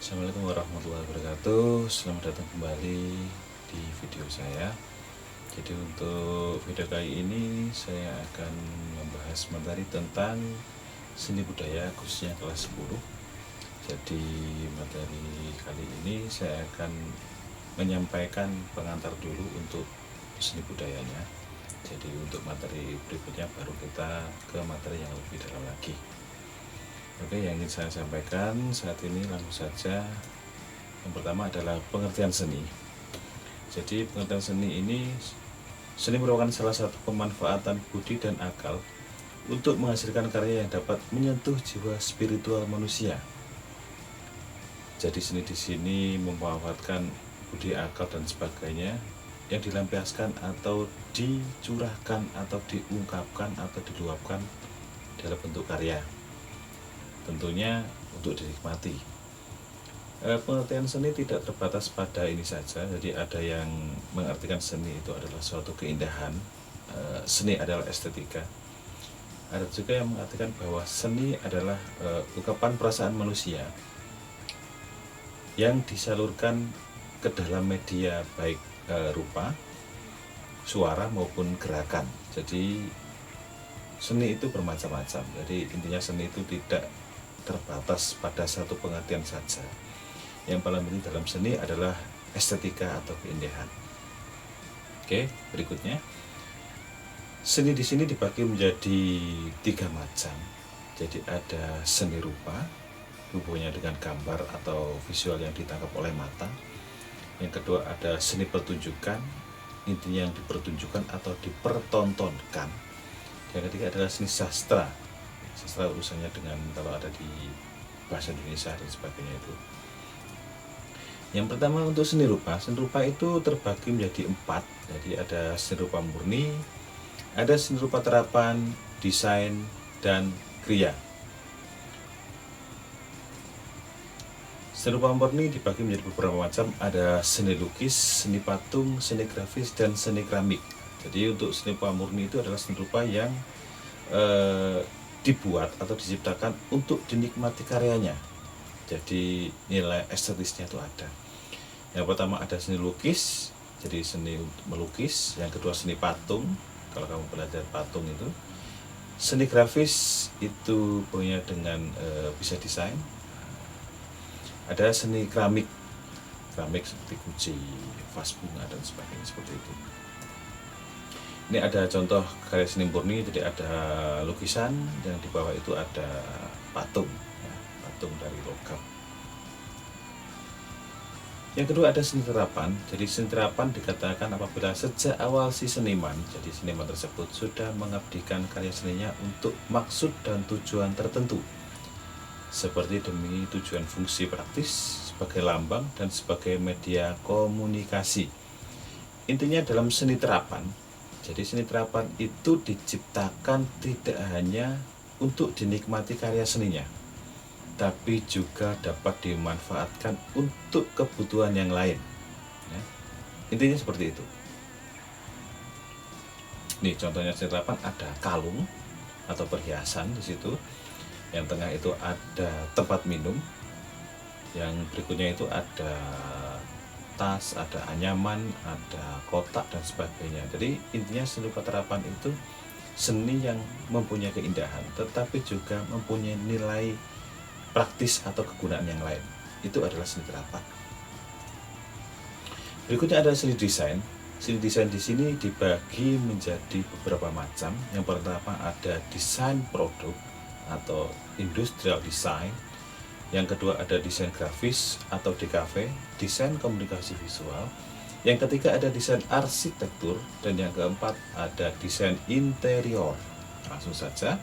Assalamualaikum warahmatullahi wabarakatuh. Selamat datang kembali di video saya. Jadi untuk video kali ini saya akan membahas materi tentang seni budaya khususnya kelas 10. Jadi materi kali ini saya akan menyampaikan pengantar dulu untuk seni budayanya. Jadi untuk materi berikutnya baru kita ke materi yang lebih dalam lagi. Oke, yang ingin saya sampaikan saat ini langsung saja. Yang pertama adalah pengertian seni. Jadi pengertian seni ini, seni merupakan salah satu pemanfaatan budi dan akal untuk menghasilkan karya yang dapat menyentuh jiwa spiritual manusia. Jadi seni di sini memanfaatkan budi, akal dan sebagainya yang dilampiaskan atau dicurahkan atau diungkapkan atau diluapkan dalam bentuk karya. Tentunya untuk dinikmati. Pengertian seni tidak terbatas pada ini saja. Jadi ada yang mengartikan seni itu adalah suatu keindahan, seni adalah estetika. Ada juga yang mengartikan bahwa seni adalah ungkapan perasaan manusia yang disalurkan ke dalam media baik rupa, suara maupun gerakan. Jadi seni itu bermacam-macam. Jadi intinya seni itu tidak terbatas pada satu pengertian saja. Yang paling penting dalam seni adalah estetika atau keindahan. Oke, berikutnya. Seni di sini dibagi menjadi 3 macam. Jadi ada seni rupa, hubungannya dengan gambar atau visual yang ditangkap oleh mata. Yang kedua ada seni pertunjukan, intinya yang dipertunjukkan atau dipertontonkan. Yang ketiga adalah seni sastra. Sastra urusannya dengan kalau ada di bahasa Indonesia dan sebagainya itu. Yang pertama untuk seni rupa itu terbagi menjadi 4. Jadi ada seni rupa murni, ada seni rupa terapan, desain, dan kriya. Seni rupa murni dibagi menjadi beberapa macam. Ada seni lukis, seni patung, seni grafis, dan seni keramik. Jadi untuk seni rupa murni itu adalah seni rupa yang dibuat atau diciptakan untuk dinikmati karyanya. Jadi nilai estetisnya itu ada. Yang pertama ada seni lukis, jadi seni melukis. Yang kedua seni patung, kalau kamu belajar patung itu. Seni grafis itu punya dengan bisa desain. Ada seni keramik, keramik seperti guci, vas bunga dan sebagainya seperti itu. Ini ada contoh karya seni murni, jadi ada lukisan, yang di bawah itu ada patung, ya, patung dari logam. Yang kedua ada seni terapan. Jadi seni terapan dikatakan apabila sejak awal si seniman, jadi seniman tersebut sudah mengabdikan karya seninya untuk maksud dan tujuan tertentu, seperti demi tujuan fungsi praktis, sebagai lambang, dan sebagai media komunikasi. Intinya dalam seni terapan, jadi seni terapan itu diciptakan tidak hanya untuk dinikmati karya seninya, tapi juga dapat dimanfaatkan untuk kebutuhan yang lain. Ya. Intinya seperti itu. Nih contohnya seni terapan ada kalung atau perhiasan di situ. Yang tengah itu ada tempat minum. Yang berikutnya itu ada tas, ada anyaman, ada kotak dan sebagainya. Jadi intinya seni rupa terapan itu seni yang mempunyai keindahan, tetapi juga mempunyai nilai praktis atau kegunaan yang lain. Itu adalah seni terapan. Berikutnya ada seni desain. Seni desain di sini dibagi menjadi beberapa macam. Yang pertama ada desain produk atau industrial design. Yang kedua ada desain grafis atau DKV, desain komunikasi visual. Yang ketiga ada desain arsitektur. Dan yang keempat ada desain interior. Langsung saja.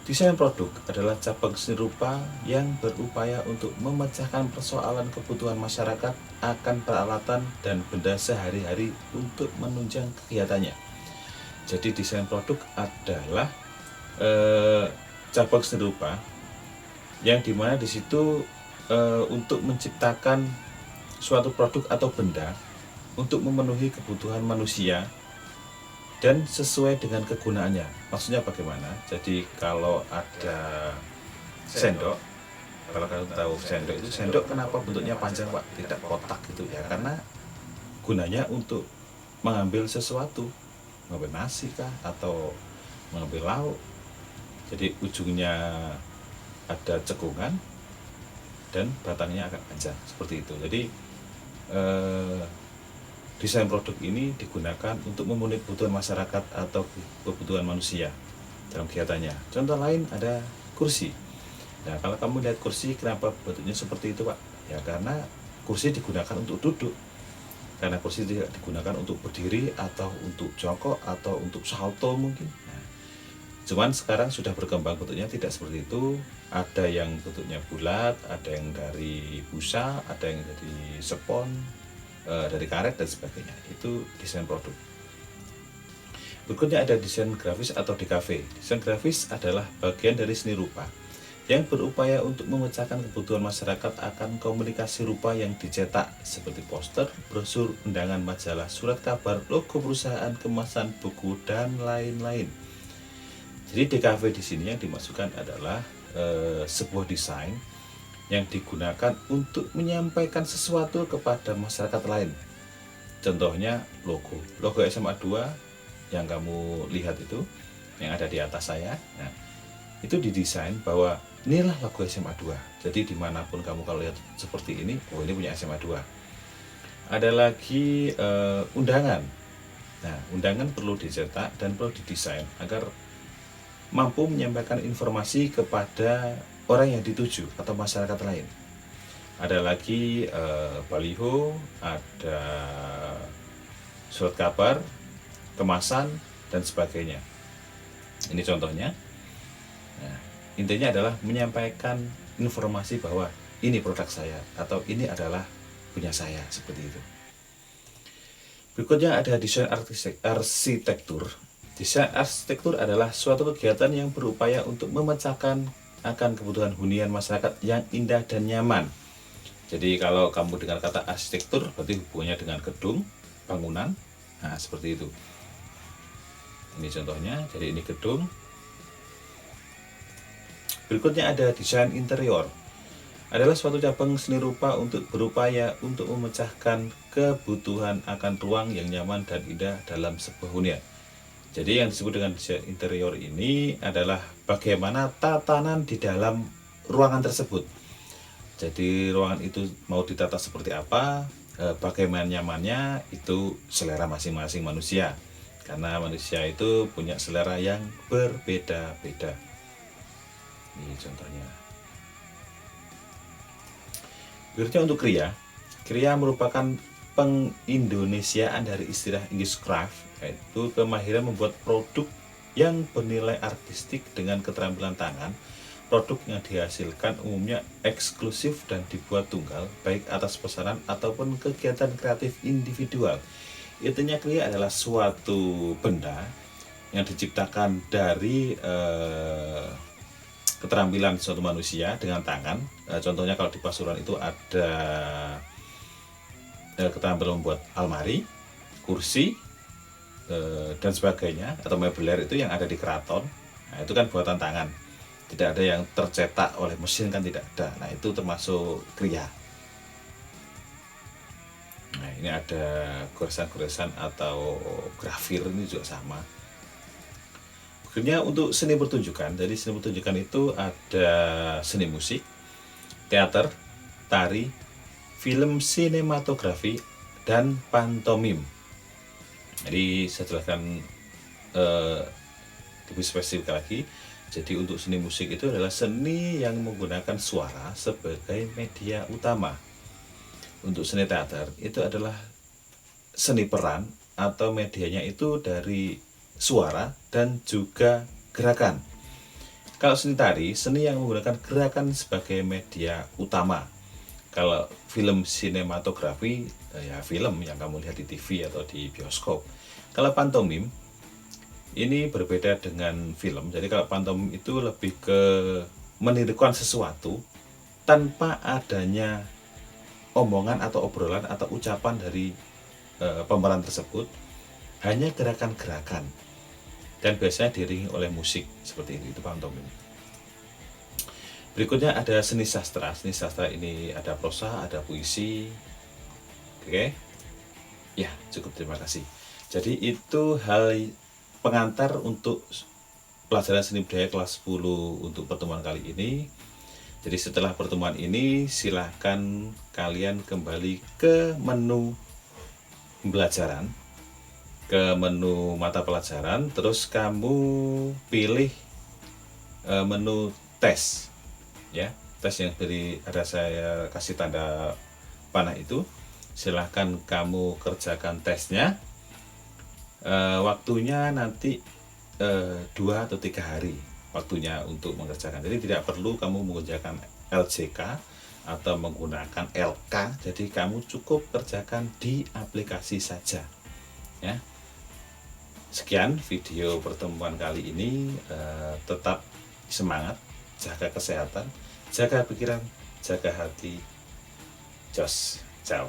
Desain produk adalah cabang seni rupa yang berupaya untuk memecahkan persoalan kebutuhan masyarakat akan peralatan dan benda sehari-hari untuk menunjang kegiatannya. Jadi desain produk adalah cabang seni rupa yang dimana di situ untuk menciptakan suatu produk atau benda untuk memenuhi kebutuhan manusia dan sesuai dengan kegunaannya. Maksudnya bagaimana? Jadi kalau ada sendok, Kalau kalian tahu sendok itu, sendok kenapa bentuknya panjang Pak, tidak kotak gitu ya, karena gunanya untuk mengambil sesuatu, mengambil nasi kah atau mengambil lauk. Jadi ujungnya ada cekungan dan batangnya agak panjang seperti itu. Jadi desain produk ini digunakan untuk memenuhi kebutuhan masyarakat atau kebutuhan manusia dalam kegiatannya. Contoh lain ada kursi. Nah, kalau kamu lihat kursi, kenapa bentuknya seperti itu Pak? Ya karena kursi digunakan untuk duduk. Karena kursi tidak digunakan untuk berdiri atau untuk jongkok atau untuk salto mungkin. Nah, cuman sekarang sudah berkembang bentuknya tidak seperti itu. Ada yang bentuknya bulat, ada yang dari busa, ada yang dari spons, dari karet dan sebagainya. Itu desain produk. Berikutnya ada desain grafis atau DKV. Desain grafis adalah bagian dari seni rupa yang berupaya untuk memecahkan kebutuhan masyarakat akan komunikasi rupa yang dicetak seperti poster, brosur, undangan majalah, surat kabar, logo perusahaan, kemasan buku, dan lain-lain. Jadi DKV di sini yang dimasukkan adalah sebuah desain yang digunakan untuk menyampaikan sesuatu kepada masyarakat lain. Contohnya logo SMA 2 yang kamu lihat itu, yang ada di atas saya. Nah, itu didesain bahwa inilah logo SMA 2. Jadi dimanapun kamu kalau lihat seperti ini, oh ini punya SMA 2. Ada lagi undangan. Nah, undangan perlu dicetak dan perlu didesain agar mampu menyampaikan informasi kepada orang yang dituju atau masyarakat lain. Ada lagi baliho, ada surat kabar, kemasan, dan sebagainya. Ini contohnya. Nah, intinya adalah menyampaikan informasi bahwa ini produk saya atau ini adalah punya saya, seperti itu. Berikutnya ada desain arsitektur. Desain arsitektur adalah suatu kegiatan yang berupaya untuk memecahkan akan kebutuhan hunian masyarakat yang indah dan nyaman. Jadi kalau kamu dengar kata arsitektur berarti hubungannya dengan gedung, bangunan. Nah, seperti itu. Ini contohnya, jadi ini gedung. Berikutnya ada desain interior. Adalah suatu cabang seni rupa untuk berupaya untuk memecahkan kebutuhan akan ruang yang nyaman dan indah dalam sebuah hunian. Jadi yang disebut dengan desain interior ini adalah bagaimana tatanan di dalam ruangan tersebut. Jadi ruangan itu mau ditata seperti apa, bagaimana nyamannya, itu selera masing-masing manusia. Karena manusia itu punya selera yang berbeda-beda. Ini contohnya. Berikutnya untuk kriya. Kriya merupakan pengindonesiaan dari istilah English craft, yaitu kemahiran membuat produk yang bernilai artistik dengan keterampilan tangan. Produk yang dihasilkan umumnya eksklusif dan dibuat tunggal, baik atas pesanan ataupun kegiatan kreatif individual. Intinya kriya adalah suatu benda yang diciptakan dari keterampilan suatu manusia dengan tangan. Contohnya kalau di Pasuruan itu ada keterampilan membuat almari, kursi, dan sebagainya, atau meubiler itu yang ada di keraton. Nah, itu kan buatan tangan, tidak ada yang tercetak oleh mesin, kan tidak ada. Nah, itu termasuk kriya. Nah, ini ada goresan-goresan atau grafir, ini juga sama. Akhirnya untuk seni pertunjukan, jadi seni pertunjukan itu ada seni musik, teater, tari, film sinematografi, dan pantomim. Jadi saya jelaskan lebih spesifik lagi. Jadi untuk seni musik itu adalah seni yang menggunakan suara sebagai media utama. Untuk seni teater itu adalah seni peran atau medianya itu dari suara dan juga gerakan. Kalau seni tari, seni yang menggunakan gerakan sebagai media utama. Kalau film sinematografi, ya film yang kamu lihat di TV atau di bioskop. Kalau pantomim, ini berbeda dengan film. Jadi kalau pantomim itu lebih ke menirukan sesuatu tanpa adanya omongan atau obrolan atau ucapan dari pemeran tersebut, hanya gerakan-gerakan, dan biasanya diiringi oleh musik seperti itu pantomim. Berikutnya ada seni sastra. Seni sastra ini ada prosa, ada puisi. Oke. Ya, cukup, terima kasih. Jadi itu hal pengantar untuk pelajaran seni budaya kelas 10 untuk pertemuan kali ini. Jadi setelah pertemuan ini silahkan kalian kembali ke menu pembelajaran, ke menu mata pelajaran, terus kamu pilih menu tes, ya, tes yang ada saya kasih tanda panah itu. Silahkan kamu kerjakan tesnya. Waktunya nanti 2 atau 3 hari waktunya untuk mengerjakan. Jadi tidak perlu kamu mengerjakan LJK atau menggunakan LK. Jadi kamu cukup kerjakan di aplikasi saja, ya. Sekian video pertemuan kali ini. Tetap semangat, jaga kesehatan, jaga pikiran, jaga hati. Jos, ciao.